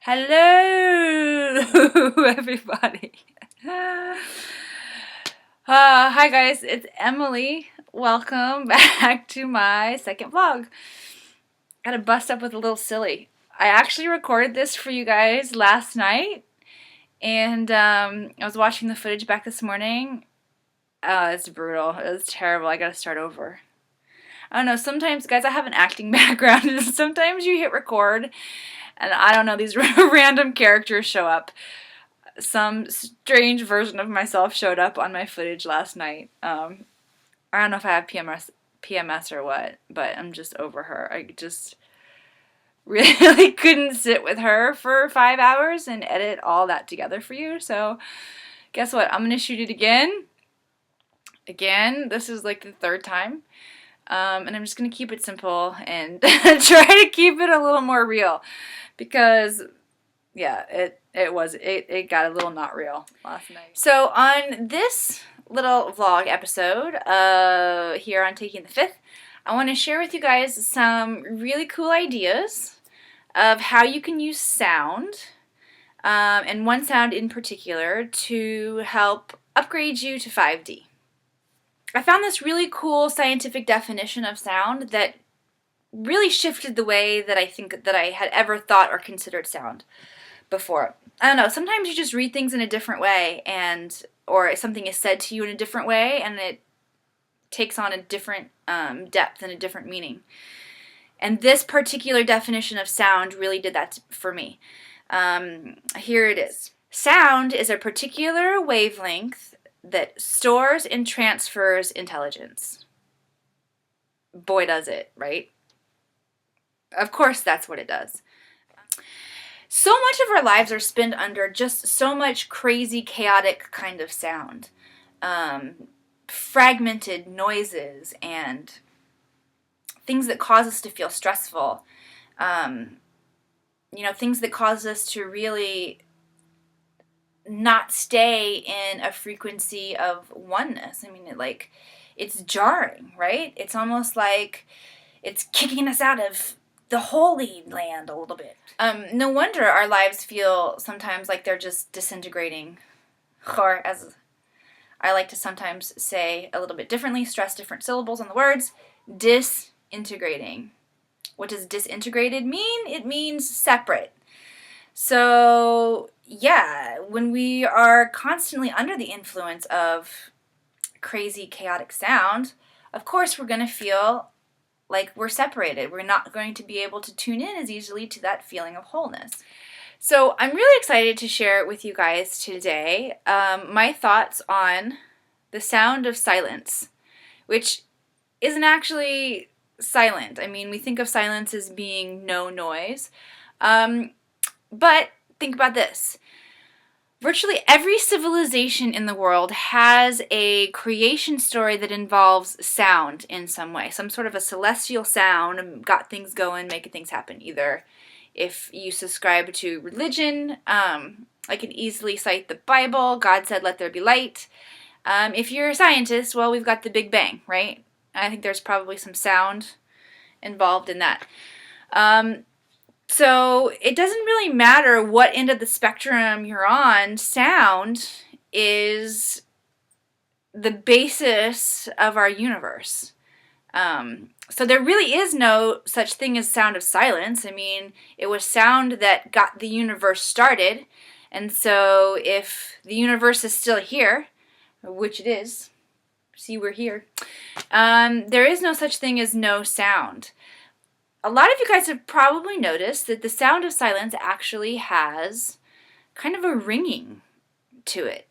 Hello, everybody. Hi, guys. It's Emily. Welcome back to my second vlog. Gotta bust up with a little silly. I actually recorded this for you guys last night, and I was watching the footage back this morning. It's brutal. It was terrible. I gotta start over. I don't know. Sometimes, guys, I have an acting background, and sometimes you hit record, and I don't know, these random characters show up. Some strange version of myself showed up on my footage last night. I don't know if I have PMS or what, but I'm just over her. I just really couldn't sit with her for 5 hours and edit all that together for you. So guess what? I'm gonna shoot it again. This is like the third time. And I'm just gonna keep it simple and try to keep it a little more real, because yeah, it got a little not real last night. So on this little vlog episode here on Taking the Fifth, I want to share with you guys some really cool ideas of how you can use sound, and one sound in particular, to help upgrade you to 5D. I found this really cool scientific definition of sound that really shifted the way that I think that I had ever thought or considered sound before. I don't know, sometimes you just read things in a different way, or something is said to you in a different way, and it takes on a different depth and a different meaning. And this particular definition of sound really did that for me. Here it is. Sound is a particular wavelength that stores and transfers intelligence. Boy, does it, right? Of course, that's what it does. So much of our lives are spent under just so much crazy, chaotic kind of sound. Fragmented noises and things that cause us to feel stressful. Things that cause us to really not stay in a frequency of oneness. I mean, it's jarring, right? It's almost like it's kicking us out of the Holy Land a little bit. No wonder our lives feel sometimes like they're just disintegrating, or as I like to sometimes say a little bit differently, stress different syllables on the words, disintegrating. What does disintegrated mean? It means separate. So yeah, when we are constantly under the influence of crazy, chaotic sound, of course we're going to feel like we're separated. We're not going to be able to tune in as easily to that feeling of wholeness. So I'm really excited to share with you guys today my thoughts on the sound of silence, which isn't actually silent. I mean, we think of silence as being no noise, but think about this. Virtually every civilization in the world has a creation story that involves sound in some way. Some sort of a celestial sound got things going, making things happen. Either if you subscribe to religion, I can easily cite the Bible. God said, "Let there be light." If you're a scientist, well, we've got the Big Bang, right? I think there's probably some sound involved in that. So it doesn't really matter what end of the spectrum you're on. Sound is the basis of our universe. So there really is no such thing as sound of silence. I mean, it was sound that got the universe started. And so if the universe is still here, which it is, see, we're here, there is no such thing as no sound. A lot of you guys have probably noticed that the sound of silence actually has kind of a ringing to it.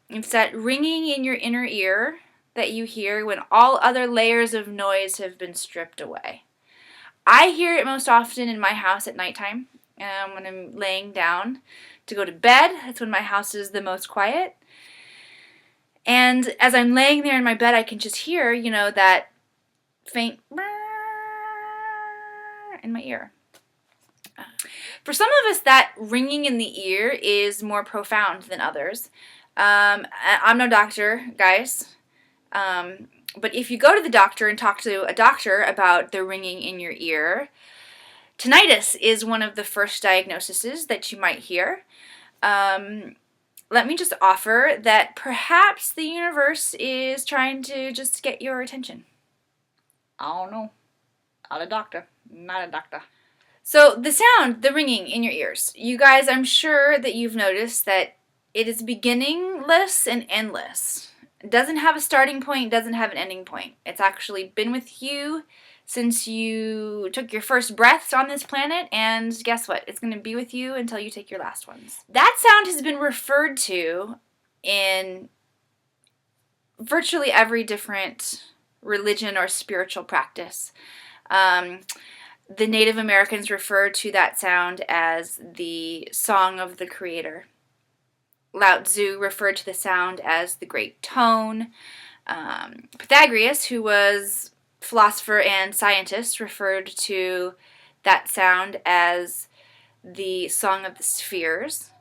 It's that ringing in your inner ear that you hear when all other layers of noise have been stripped away. I hear it most often in my house at nighttime, when I'm laying down to go to bed. That's when my house is the most quiet. And as I'm laying there in my bed, I can just hear, that faint in my ear. For some of us, that ringing in the ear is more profound than others. I'm no doctor, guys. But if you go to the doctor and talk to a doctor about the ringing in your ear, Tinnitus is one of the first diagnoses that you might hear. Let me just offer that perhaps the universe is trying to just get your attention. I don't know. Not a doctor. Not a doctor. So the sound, the ringing in your ears. You guys, I'm sure that you've noticed that it is beginningless and endless. It doesn't have a starting point, doesn't have an ending point. It's actually been with you since you took your first breaths on this planet, and guess what? It's going to be with you until you take your last ones. That sound has been referred to in virtually every different religion or spiritual practice. The Native Americans refer to that sound as the song of the Creator. Lao Tzu referred to the sound as the great tone. Pythagoras, who was philosopher and scientist, referred to that sound as the song of the spheres.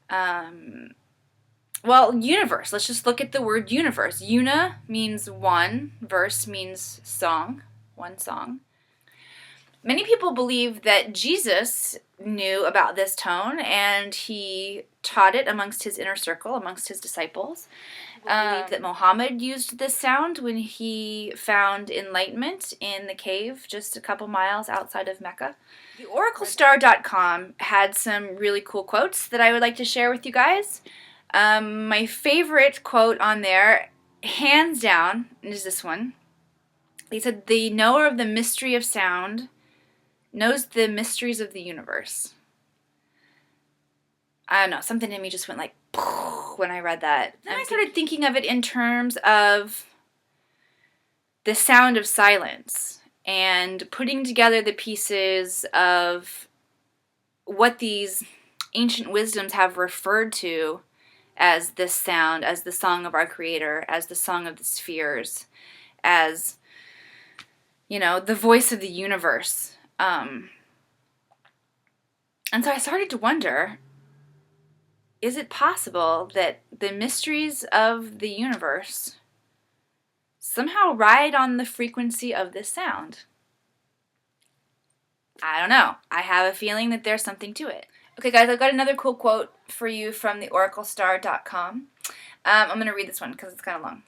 Well, universe. Let's just look at the word universe. Una means one. Verse means song. One song. Many people believe that Jesus knew about this tone and he taught it amongst his inner circle, amongst his disciples. Believe that Muhammad used this sound when he found enlightenment in the cave just a couple miles outside of Mecca. The OracleStar.com had some really cool quotes that I would like to share with you guys. My favorite quote on there, hands down, is this one. They said, "The knower of the mystery of sound knows the mysteries of the universe." I don't know, something in me just went like when I read that. Then I started thinking of it in terms of the sound of silence and putting together the pieces of what these ancient wisdoms have referred to as this sound, as the song of our Creator, as the song of the spheres, as, you know, the voice of the universe. And so I started to wonder, is it possible that the mysteries of the universe somehow ride on the frequency of this sound? I don't know. I have a feeling that there's something to it. Okay, guys, I've got another cool quote for you from the OracleStar.com. I'm going to read this one because it's kind of long.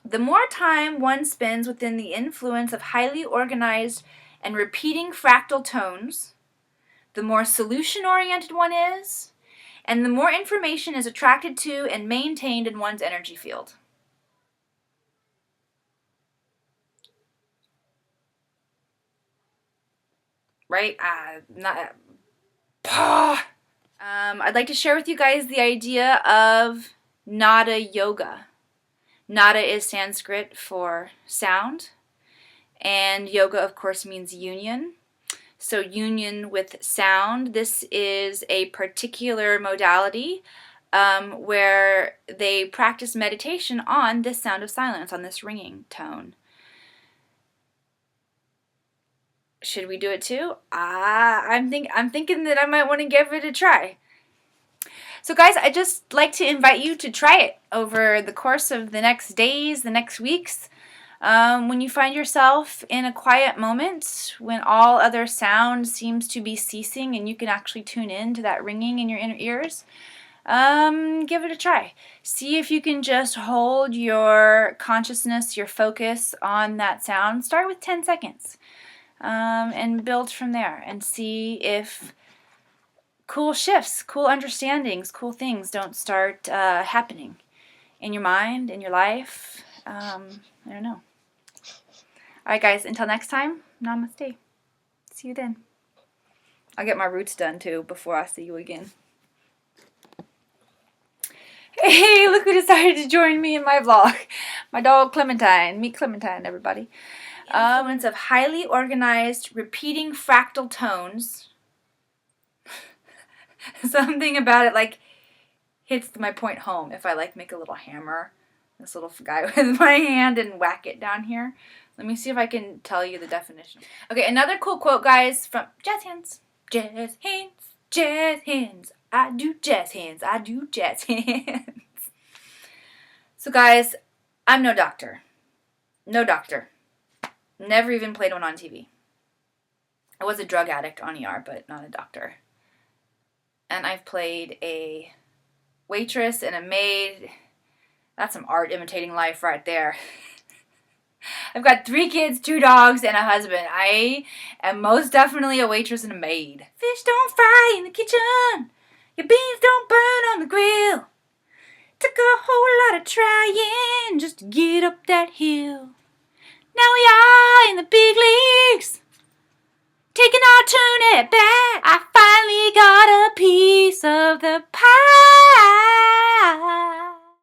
"The more time one spends within the influence of highly organized and repeating fractal tones, the more solution-oriented one is, and the more information is attracted to and maintained in one's energy field." Right? I'd like to share with you guys the idea of Nada Yoga. Nada is Sanskrit for sound, and yoga, of course, means union. So union with sound. This is a particular modality where they practice meditation on this sound of silence, on this ringing tone. Should we do it too? I'm thinking that I might want to give it a try. So guys, I'd just like to invite you to try it over the course of the next days, the next weeks. When you find yourself in a quiet moment, when all other sound seems to be ceasing and you can actually tune in to that ringing in your inner ears, give it a try. See if you can just hold your consciousness, your focus on that sound. Start with 10 seconds and build from there and see if cool shifts, cool understandings, cool things don't start happening in your mind, in your life. I don't know. Alright guys, until next time, namaste. See you then. I'll get my roots done too before I see you again. Hey, look who decided to join me in my vlog. My dog Clementine. Meet Clementine, everybody. Influence of highly organized, repeating fractal tones. Something about it like hits my point home if I like make a little hammer, this little guy with my hand, and whack it down here. Let me see if I can tell you the definition. Okay, another cool quote, guys, from jazz hands. Jazz hands, jazz hands. I do jazz hands, I do jazz hands. So guys, I'm no doctor. No doctor. Never even played one on TV. I was a drug addict on ER, but not a doctor. And I've played a waitress and a maid. That's some art imitating life right there. I've got 3 kids, 2 dogs, and a husband. I am most definitely a waitress and a maid. Fish don't fry in the kitchen. Your beans don't burn on the grill. Took a whole lot of trying just to get up that hill. Now we